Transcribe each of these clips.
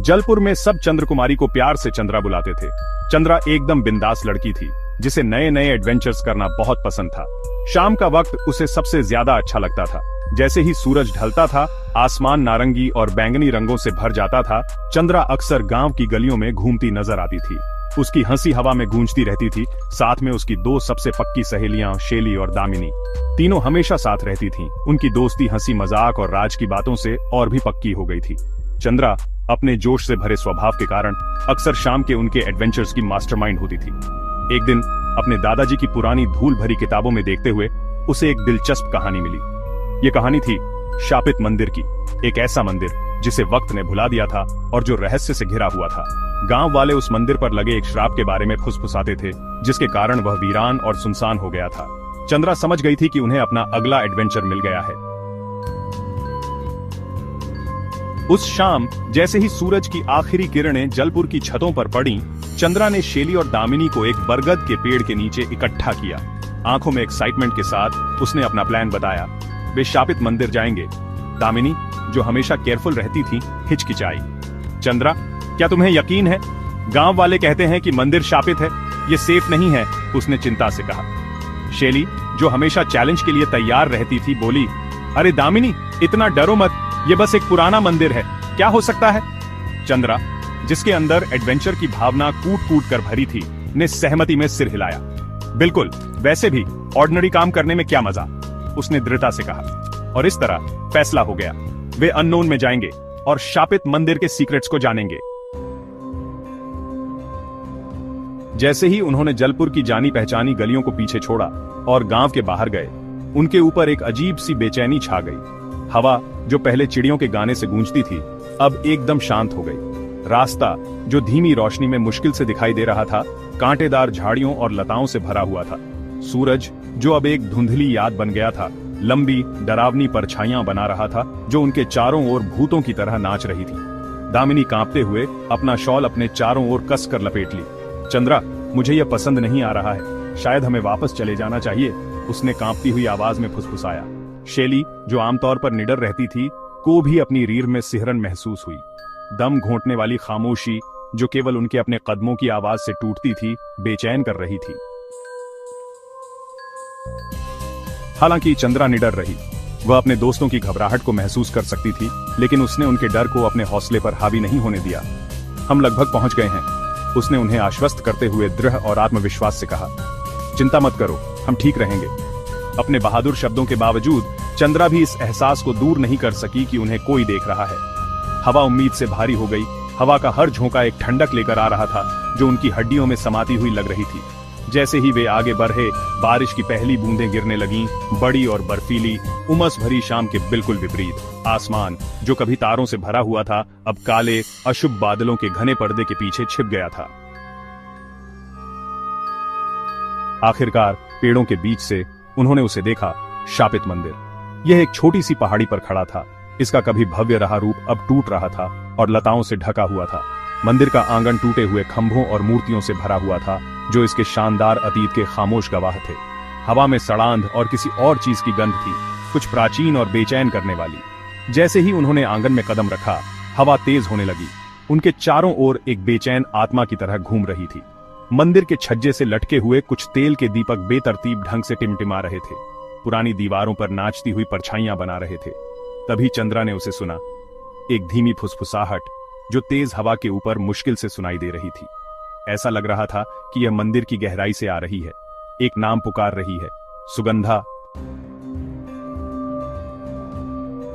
जलपुर में सब चंद्रकुमारी को प्यार से चंद्रा बुलाते थे। चंद्रा एकदम बिंदास लड़की थी जिसे नए नए एडवेंचर्स करना बहुत पसंद था। शाम का वक्त उसे सबसे ज्यादा अच्छा लगता था। जैसे ही सूरज ढलता था, आसमान नारंगी और बैंगनी रंगों से भर जाता था। चंद्रा अक्सर गांव की गलियों में घूमती नजर आती थी। उसकी हंसी हवा में गूंजती रहती थी। साथ में उसकी दो सबसे पक्की सहेलियां शेली और दामिनी, तीनों हमेशा साथ रहती थीं। उनकी दोस्ती हंसी मजाक और राज की बातों से और भी पक्की हो गई थी। चंद्रा अपने जोश से भरे स्वभाव के कारण अक्सर शाम के उनके एडवेंचर्स की मास्टरमाइंड होती थी। एक दिन अपने दादाजी की पुरानी धूल भरी किताबों में देखते हुए उसे एक दिलचस्प कहानी मिली। ये कहानी थी शापित मंदिर की, एक ऐसा मंदिर जिसे वक्त ने भुला दिया था और जो रहस्य से घिरा हुआ था। गांव वाले उस मंदिर पर लगे एक श्राप के बारे में फुसफुसाते थे, जिसके कारण वह वीरान और सुनसान हो गया था। चंद्रा समझ गई थी कि उन्हें अपना अगला एडवेंचर मिल गया है। उस शाम जैसे ही सूरज की आखिरी किरणें जलपुर की छतों पर पड़ी, चंद्रा ने शेली और दामिनी को एक बरगद के पेड़ के नीचे इकट्ठा किया। आंखों में एक्साइटमेंट के साथ उसने अपना प्लान बताया। वे शापित मंदिर जाएंगे। दामिनी, जो हमेशा केयरफुल रहती थी, हिचकिचाई। चंद्रा, क्या तुम्हें यकीन है? गांव वाले कहते हैं कि मंदिर शापित है, ये सेफ नहीं है, उसने चिंता से कहा। शेली, जो हमेशा चैलेंज के लिए तैयार रहती थी, बोली, अरे दामिनी, इतना डरो मत, ये बस एक पुराना मंदिर है, क्या हो सकता है? चंद्रा, जिसके अंदर एडवेंचर की भावना कूट कूट कर भरी थी, ने सहमति में सिर हिलाया। बिल्कुल, वैसे भी ऑर्डिनरी काम करने में क्या मजा, उसने दृढ़ता से कहा। और इस तरह फैसला हो गया। वे अननोन में जाएंगे और शापित मंदिर के सीक्रेट्स को जानेंगे। जैसे ही उन्होंने जलपुर की जानी पहचानी गलियों को पीछे छोड़ा और गांव के बाहर गए, उनके ऊपर एक अजीब सी बेचैनी छा गई। हवा, जो पहले चिड़ियों के गाने से गूंजती थी, अब एकदम शांत हो गई। रास्ता, जो धीमी रोशनी में मुश्किल से दिखाई दे रहा था, कांटेदार झाड़ियों और लताओं से भरा हुआ था। सूरज, जो अब एक धुंधली याद बन गया था, लंबी डरावनी परछाइयां बना रहा था जो उनके चारों ओर भूतों की तरह नाच रही थी। दामिनी कांपते हुए अपना शॉल अपने चारों ओर कसकर लपेट ली। चंद्रा, मुझे यह पसंद नहीं आ रहा है, शायद हमें वापस चले जाना चाहिए, उसने कांपती हुई आवाज में फुसफुसाया। शेली, जो आमतौर पर निडर रहती थी, को भी अपनी रीढ़ में सिहरन महसूस हुई। दम घोंटने वाली खामोशी, जो केवल उनके अपने कदमों की आवाज से टूटती थी, बेचैन कर रही थी। हालांकि चंद्रा निडर रही। वह अपने दोस्तों की घबराहट को महसूस कर सकती थी, लेकिन उसने उनके डर को अपने हौसले पर हावी नहीं होने दिया। हम लगभग पहुंच गए हैं, उसने उन्हें आश्वस्त करते हुए दृढ़ और आत्मविश्वास से कहा। चिंता मत करो, हम ठीक रहेंगे। अपने बहादुर शब्दों के बावजूद चंद्रा भी इस एहसास को दूर नहीं कर सकी कि उन्हें कोई देख रहा है। हवा उम्मीद से भारी हो गई। हवा का हर झोंका एक ठंडक लेकर आ रहा था जो उनकी हड्डियों में समाती हुई लग रही थी। जैसे ही वे आगे बढ़े, बारिश की पहली बूंदें गिरने लगीं, बड़ी और बर्फीली, उमस भरी शाम के बिल्कुल विपरीत। आसमान, जो कभी तारों से भरा हुआ था, अब काले अशुभ बादलों के घने पर्दे के पीछे छिप गया था। आखिरकार पेड़ों के बीच से उन्होंने उसे देखा, शापित मंदिर। यह एक छोटी सी पहाड़ी पर खड़ा था। इसका कभी भव्य रहा रूप अब टूट रहा था और लताओं से ढका हुआ था। मंदिर का आंगन टूटे हुए खंभों और मूर्तियों से भरा हुआ था, जो इसके शानदार अतीत के खामोश गवाह थे। हवा में सड़ांध और किसी और चीज की गंध थी, कुछ प्राचीन और बेचैन करने वाली। जैसे ही उन्होंने आंगन में कदम रखा, हवा तेज होने लगी। उनके चारों ओर एक बेचैन आत्मा की तरह घूम रही थी। मंदिर के छज्जे से लटके हुए कुछ तेल के दीपक बेतरतीब ढंग से टिमटिमा रहे थे, पुरानी दीवारों पर नाचती हुई परछाइयां बना रहे थे। तभी चंद्रा ने उसे सुना, एक धीमी फुसफुसाहट जो तेज हवा के ऊपर मुश्किल से सुनाई दे रही थी। ऐसा लग रहा था कि यह मंदिर की गहराई से आ रही है, एक नाम पुकार रही है, सुगंधा।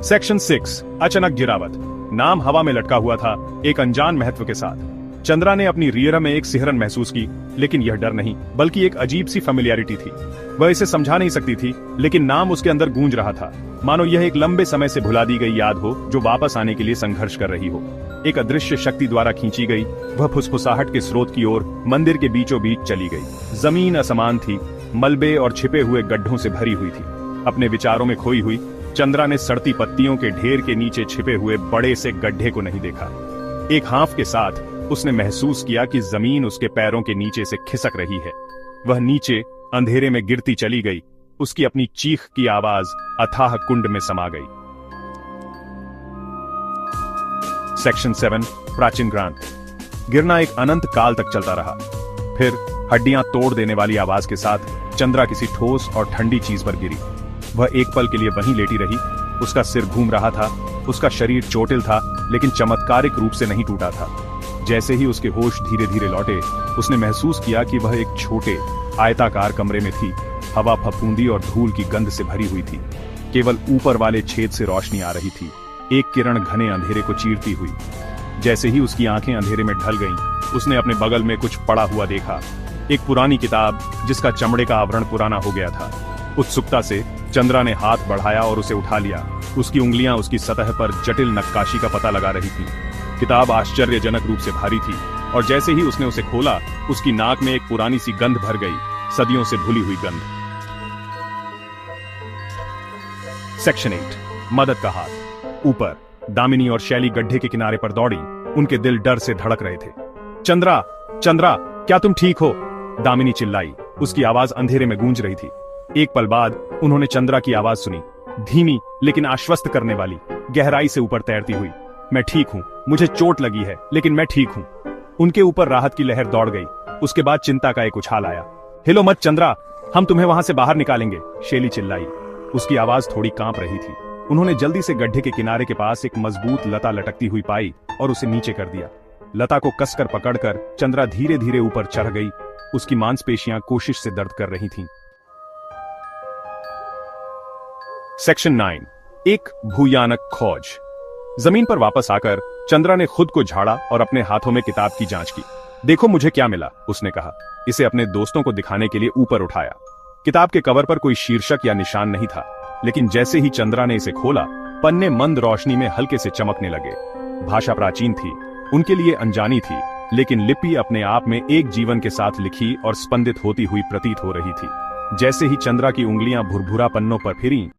सेक्शन 6, अचानक गिरावट। नाम हवा में लटका हुआ था, एक अनजान महत्व के साथ। चंद्रा ने अपनी रीढ़ में एक सिहरन महसूस की, लेकिन यह डर नहीं, बल्कि एक अजीब सी फेमिलियरिटी थी। वह इसे समझा नहीं सकती थी, लेकिन नाम उसके अंदर गूंज रहा था, मानो यह एक लंबे समय से भुला दी गई याद हो जो वापस आने के लिए संघर्ष कर रही हो। एक अदृश्य शक्ति द्वारा खींची गई, वह फुसफुसाहट के स्रोत की ओर मंदिर के बीचों बीच चली गई। जमीन असमान थी, मलबे और छिपे हुए गड्ढों से भरी हुई थी। अपने विचारों में खोई हुई चंद्रा ने सड़ती पत्तियों के ढेर के नीचे छिपे हुए बड़े से गड्ढे को नहीं देखा। एक हाँफ के साथ उसने महसूस किया कि जमीन उसके पैरों के नीचे से खिसक रही है। वह नीचे अंधेरे में गिरती चली गई। उसकी अपनी चीख की आवाज अथाह कुंड में समा गई। सेक्शन 7 प्राचीन ग्रांथ। गिरना एक अनंत काल तक चलता रहा। फिर हड्डियां तोड़ देने वाली आवाज के साथ चंद्रा किसी ठोस और ठंडी चीज पर गिरी। वह एक पल के लिए वहीं लेटी रही। उसका सिर घूम रहा था, उसका शरीर चोटिल था, लेकिन चमत्कारिक रूप से नहीं टूटा था। जैसे ही उसके होश धीरे धीरे लौटे, उसने महसूस किया कि वह एक छोटे आयताकार कमरे में थी। हवा फफूंदी और धूल की गंध से भरी हुई थी। केवल ऊपर वाले छेद से रोशनी आ रही थी, एक किरण घने अंधेरे को चीरती हुई। जैसे ही उसकी आंखें अंधेरे में ढल गईं, उसने अपने बगल में कुछ पड़ा हुआ देखा। एक पुरानी किताब जिसका चमड़े का आवरण पुराना हो गया था। उत्सुकता से चंद्रा ने हाथ बढ़ाया और उसे उठा लिया। उसकी उंगलियां उसकी सतह पर जटिल नक्काशी का पता लगा रही थी। किताब आश्चर्यजनक रूप से भारी थी और जैसे ही उसने उसे खोला, उसकी नाक में एक पुरानी सी गंध भर गई, सदियों से भूली हुई गंध। सेक्शन 8 मदद का हाथ। ऊपर दामिनी और शैली गड्ढे के किनारे पर दौड़ी। उनके दिल डर से धड़क रहे थे। चंद्रा, चंद्रा, क्या तुम ठीक हो? दामिनी चिल्लाई। उसकी आवाज अंधेरे में गूंज रही थी। एक पल बाद उन्होंने चंद्रा की आवाज सुनी, धीमी लेकिन आश्वस्त करने वाली, गहराई से ऊपर तैरती हुई। मैं ठीक हूं, मुझे चोट लगी है, लेकिन मैं ठीक हूं। उनके ऊपर राहत की लहर दौड़ गई। उसके बाद चिंता का एक उछाल आया। हिलो मत चंद्रा, हम तुम्हें वहां से बाहर निकालेंगे, शैली चिल्लाई। उसकी आवाज थोड़ी कांप रही थी। उन्होंने जल्दी से गड्ढे के किनारे के पास एक मजबूत लता लटकती हुई पाई और उसे नीचे कर दिया। लता को कसकर पकड़कर चंद्रा धीरे धीरे ऊपर चढ़ गई। उसकी मांसपेशियां कोशिश से दर्द कर रही थीं। सेक्शन 9 एक भूयानक खोज। जमीन पर वापस आकर चंद्रा ने खुद को झाड़ा और अपने हाथों में किताब की जांच की। देखो मुझे क्या मिला, उसने कहा। इसे अपने दोस्तों को दिखाने के लिए ऊपर उठाया। किताब के कवर पर कोई शीर्षक या निशान नहीं था, लेकिन जैसे ही चंद्रा ने इसे खोला, पन्ने मंद रोशनी में हल्के से चमकने लगे। भाषा प्राचीन थी, उनके लिए अनजानी थी, लेकिन लिपि अपने आप में एक जीवन के साथ लिखी और स्पंदित होती हुई प्रतीत हो रही थी। जैसे ही चंद्रा की उंगलियां भुरभुरा पन्नों पर फिरीं,